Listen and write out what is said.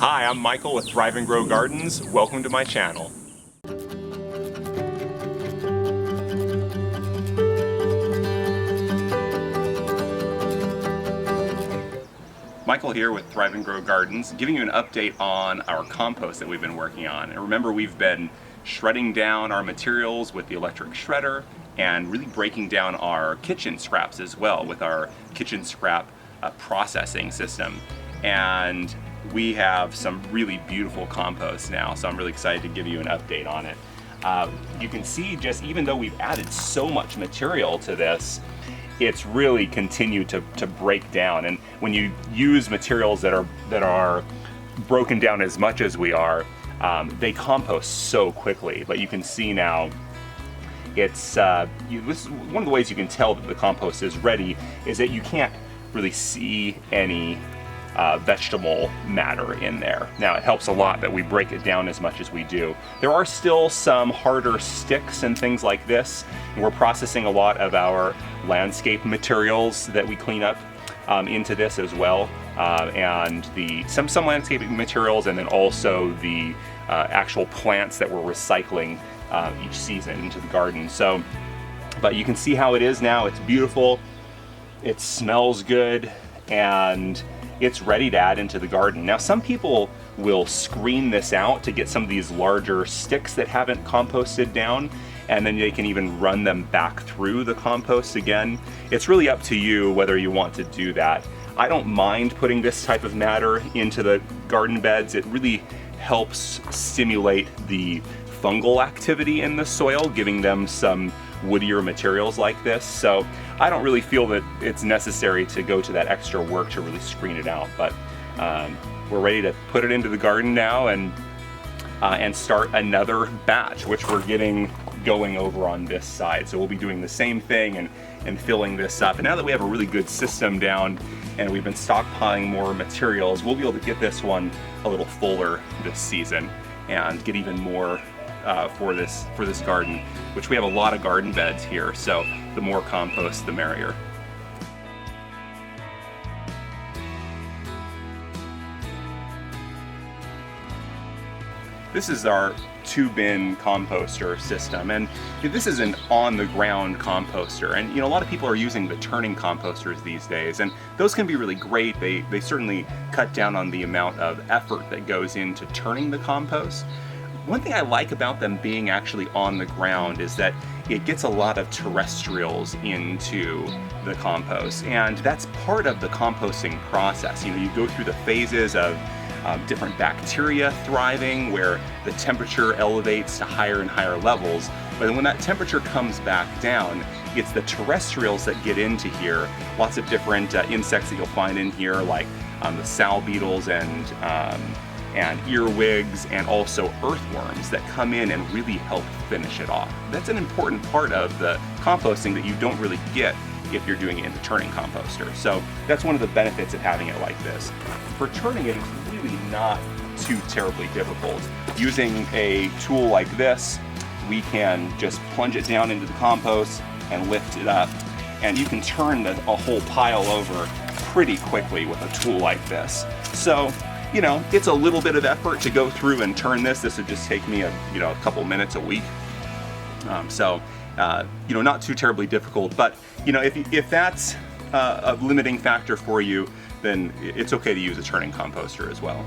Hi, I'm Michael with Thrive and Grow Gardens. Welcome to my channel. Michael here with Thrive and Grow Gardens, giving you an update on our compost that we've been working on. And remember, we've been shredding down our materials with the electric shredder and really breaking down our kitchen scraps as well with our kitchen scrap processing system. And we have some really beautiful compost now, so I'm really excited to give you an update on it. You can see, just even though we've added so much material to this, it's really continued to break down. And when you use materials that are broken down as much as we are, they compost so quickly. But you can see now, it's this is one of the ways you can tell that the compost is ready, is that you can't really see any vegetable matter in there. Now, it helps a lot that we break it down as much as we do. There are still some harder sticks and things like this, and we're processing a lot of our landscape materials that we clean up into this as well, and some landscaping materials, and then also the actual plants that we're recycling each season into the garden. So, but you can see how it is now. It's beautiful, it smells good, and it's ready to add into the garden. Now, some people will screen this out to get some of these larger sticks that haven't composted down, and then they can even run them back through the compost again. It's really up to you whether you want to do that. I don't mind putting this type of matter into the garden beds. It really helps stimulate the fungal activity in the soil, giving them some woodier materials like this. So I don't really feel that it's necessary to go to that extra work to really screen it out, but we're ready to put it into the garden now and start another batch, which we're getting going over on this side. So we'll be doing the same thing and filling this up. And now that we have a really good system down and we've been stockpiling more materials, we'll be able to get this one a little fuller this season and get even more for this garden, which we have a lot of garden beds here, so the more compost, the merrier. This is our 2-bin composter system, and this is an on-the-ground composter. And a lot of people are using the turning composters these days, and those can be really great. They certainly cut down on the amount of effort that goes into turning the compost. One thing I like about them being actually on the ground is that it gets a lot of terrestrials into the compost, and that's part of the composting process. You go through the phases of different bacteria thriving, where the temperature elevates to higher and higher levels, but then when that temperature comes back down, it's the terrestrials that get into here. Lots of different insects that you'll find in here, like the sow beetles and earwigs, and also earthworms that come in and really help finish it off. That's an important part of the composting that you don't really get if you're doing it in the turning composter. So that's one of the benefits of having it like this. For turning it, it's really not too terribly difficult. Using a tool like this, we can just plunge it down into the compost and lift it up, and you can turn a whole pile over pretty quickly with a tool like this. So it's a little bit of effort to go through and turn this. This would just take me a couple minutes a week. Not too terribly difficult, but if that's a limiting factor for you, then it's okay to use a turning composter as well.